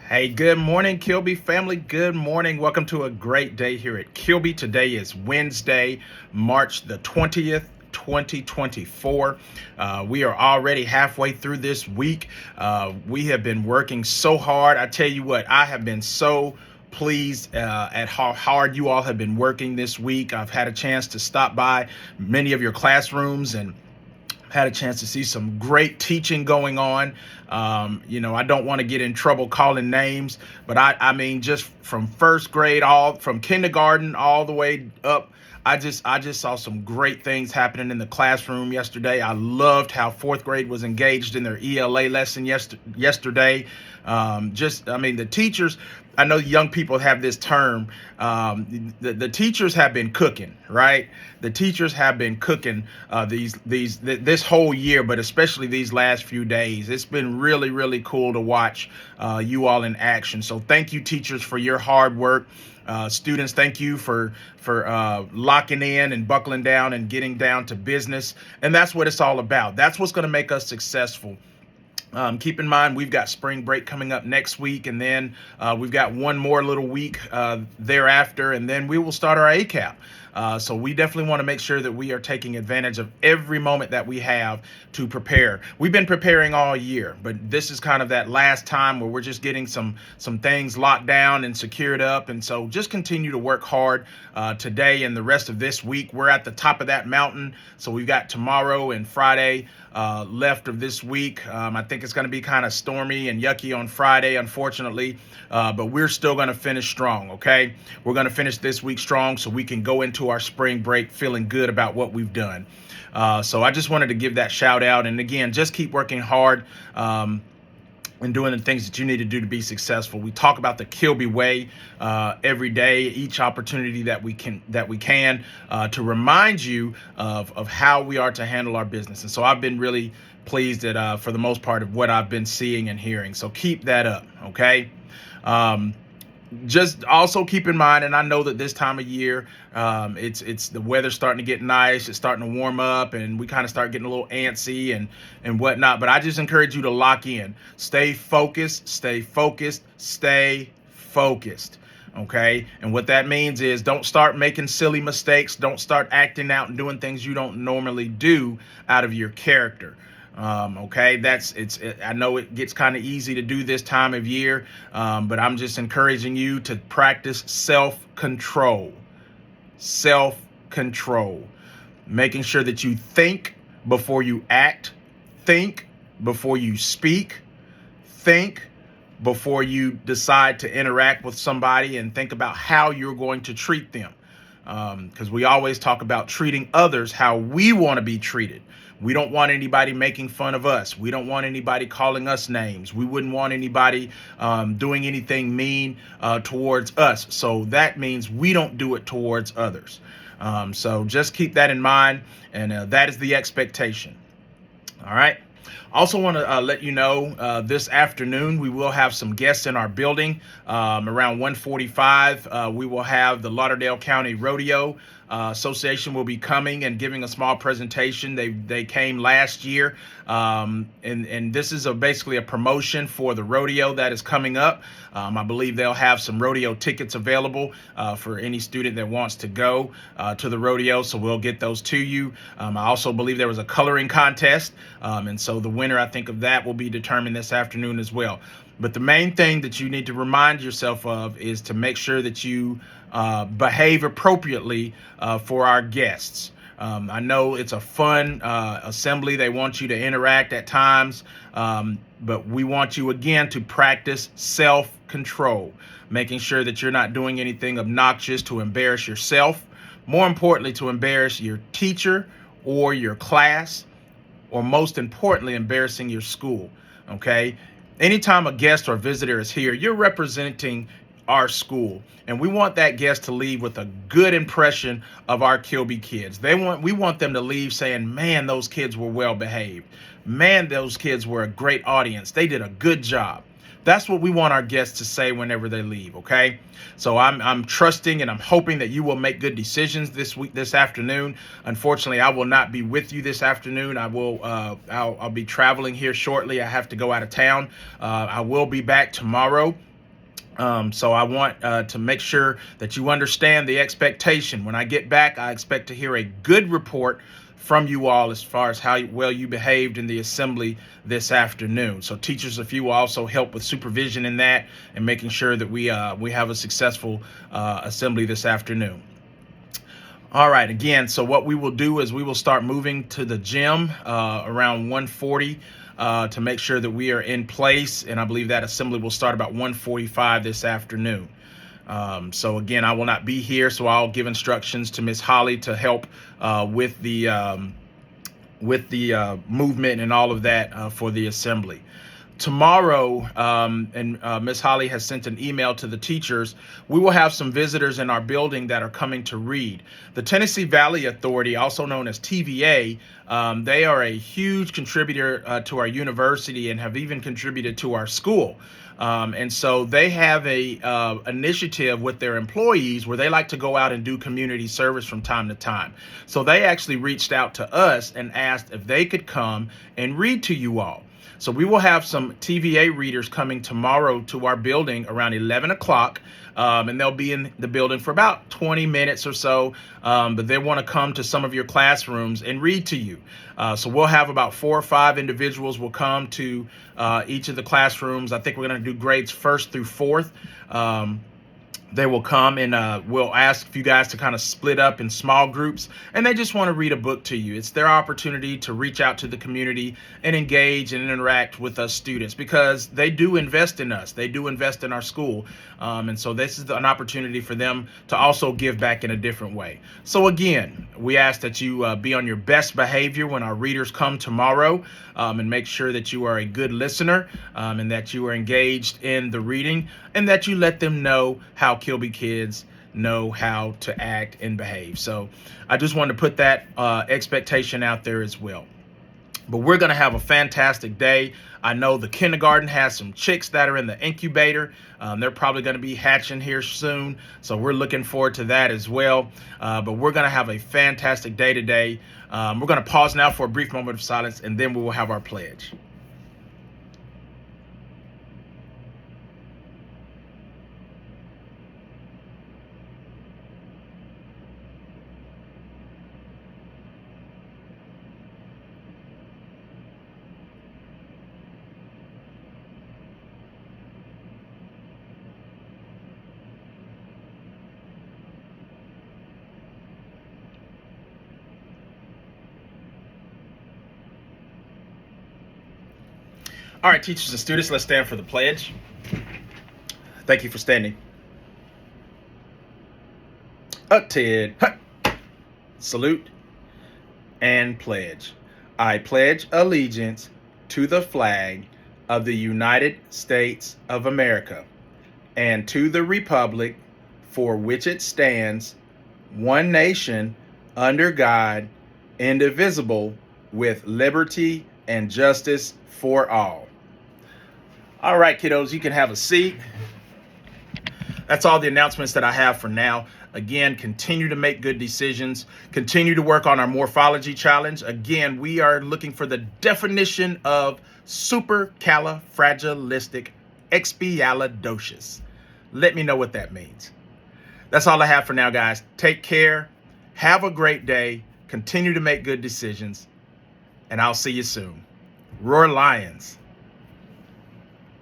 Hey, good morning, Kilby family. Good morning. Welcome to a great day here at Kilby. Today is Wednesday, March the 20th. 2024. We are already halfway through this week. We have been working so hard. I tell you what, I have been so pleased at how hard you all have been working this week. I've had a chance to stop by many of your classrooms and had a chance to see some great teaching going on. I don't want to get in trouble calling names, but I mean, just from first grade, all from kindergarten all the way up. I just saw some great things happening in the classroom yesterday. I loved how fourth grade was engaged in their ELA lesson yesterday. The teachers, I know young people have this term. The teachers have been cooking, right? The teachers have been cooking this whole year, but especially these last few days. It's been really, really cool to watch you all in action. So thank you, teachers, for your hard work. Students, thank you for locking in and buckling down and getting down to business. And that's what it's all about. That's what's going to make us successful. Keep in mind, we've got spring break coming up next week, and then we've got one more little week thereafter, and then we will start our ACAP. So we definitely want to make sure that we are taking advantage of every moment that we have to prepare. We've been preparing all year, but this is kind of that last time where we're just getting some things locked down and secured up. And so just continue to work hard today and the rest of this week. We're at the top of that mountain. So we've got tomorrow and Friday left of this week. I think it's going to be kind of stormy and yucky on Friday, unfortunately, but we're still going to finish strong, okay? We're going to finish this week strong so we can go into our spring break feeling good about what we've done. So I just wanted to give that shout out. And again, just keep working hard and doing the things that you need to do to be successful. We talk about the Kilby way every day, each opportunity that we can to remind you of how we are to handle our business. And so I've been really pleased at for the most part of what I've been seeing and hearing. So keep that up, okay? Just also keep in mind, and I know that this time of year, it's the weather's starting to get nice, it's starting to warm up, and we kind of start getting a little antsy and whatnot. But I just encourage you to lock in, stay focused, okay? And what that means is don't start making silly mistakes, don't start acting out and doing things you don't normally do out of your character. Okay, I know it gets kind of easy to do this time of year, but I'm just encouraging you to practice self-control, making sure that you think before you act, think before you speak, think before you decide to interact with somebody, and think about how you're going to treat them. Because we always talk about treating others how we want to be treated. We don't want anybody making fun of us. We don't want anybody calling us names. We wouldn't want anybody doing anything mean towards us. So that means we don't do it towards others. So just keep that in mind, and that is the expectation. All right. Also want to let you know this afternoon we will have some guests in our building around 1:45. We will have the Lauderdale County Rodeo Association will be coming and giving a small presentation. They came last year, and this is basically a promotion for the rodeo that is coming up. I believe they'll have some rodeo tickets available for any student that wants to go to the rodeo, so we'll get those to you. I also believe there was a coloring contest, and so the winner, I think, of that will be determined this afternoon as well. But the main thing that you need to remind yourself of is to make sure that you behave appropriately for our guests. I know it's a fun assembly. They want you to interact at times, but we want you, again, to practice self-control, making sure that you're not doing anything obnoxious to embarrass yourself. More importantly, to embarrass your teacher or your class, or most importantly, embarrassing your school, okay? Anytime a guest or visitor is here, you're representing our school, and we want that guest to leave with a good impression of our Kilby kids. We want them to leave saying, man, those kids were well behaved. Man, those kids were a great audience. They did a good job. That's what we want our guests to say whenever they leave, okay? So I'm trusting and I'm hoping that you will make good decisions this afternoon. Unfortunately, I will not be with you this afternoon. I'll be traveling here shortly. I have to go out of town. I will be back tomorrow. So I want to make sure that you understand the expectation. When I get back, I expect to hear a good report from you all as far as how well you behaved in the assembly this afternoon. So teachers, if you will also help with supervision in that and making sure that we have a successful assembly this afternoon. All right, again, so what we will do is we will start moving to the gym around 1:40 to make sure that we are in place. And I believe that assembly will start about 1:45 this afternoon. So again, I will not be here, so I'll give instructions to Miss Holly to help with the movement and all of that for the assembly. Tomorrow, and Miss Holly has sent an email to the teachers, we will have some visitors in our building that are coming to read. The Tennessee Valley Authority, also known as TVA, they are a huge contributor to our university and have even contributed to our school. And so they have a initiative with their employees where they like to go out and do community service from time to time. So they actually reached out to us and asked if they could come and read to you all. So we will have some TVA readers coming tomorrow to our building around 11 o'clock, and they'll be in the building for about 20 minutes or so, but they want to come to some of your classrooms and read to you. So we'll have about 4 or 5 individuals will come to each of the classrooms. I think we're going to do grades 1st through 4th. They will come and we'll ask you guys to kind of split up in small groups, and they just want to read a book to you. It's their opportunity to reach out to the community and engage and interact with us students, because they do invest in us. They do invest in our school. And so this is an opportunity for them to also give back in a different way. So again, we ask that you be on your best behavior when our readers come tomorrow, and make sure that you are a good listener, and that you are engaged in the reading, and that you let them know how Kilby kids know how to act and behave. So I just wanted to put that expectation out there as well. But we're going to have a fantastic day. I know the kindergarten has some chicks that are in the incubator. They're probably going to be hatching here soon. So we're looking forward to that as well. But we're going to have a fantastic day today. We're going to pause now for a brief moment of silence, and then we will have our pledge. All right, teachers and students, let's stand for the pledge. Thank you for standing. Ted. Salute and pledge. I pledge allegiance to the flag of the United States of America and to the republic for which it stands, one nation, under God, indivisible, with liberty and justice for all. All right, kiddos, you can have a seat. That's all the announcements that I have for now. Again, continue to make good decisions. Continue to work on our morphology challenge. Again, we are looking for the definition of supercalifragilisticexpialidocious. Let me know what that means. That's all I have for now, guys. Take care. Have a great day. Continue to make good decisions. And I'll see you soon. Roar Lions.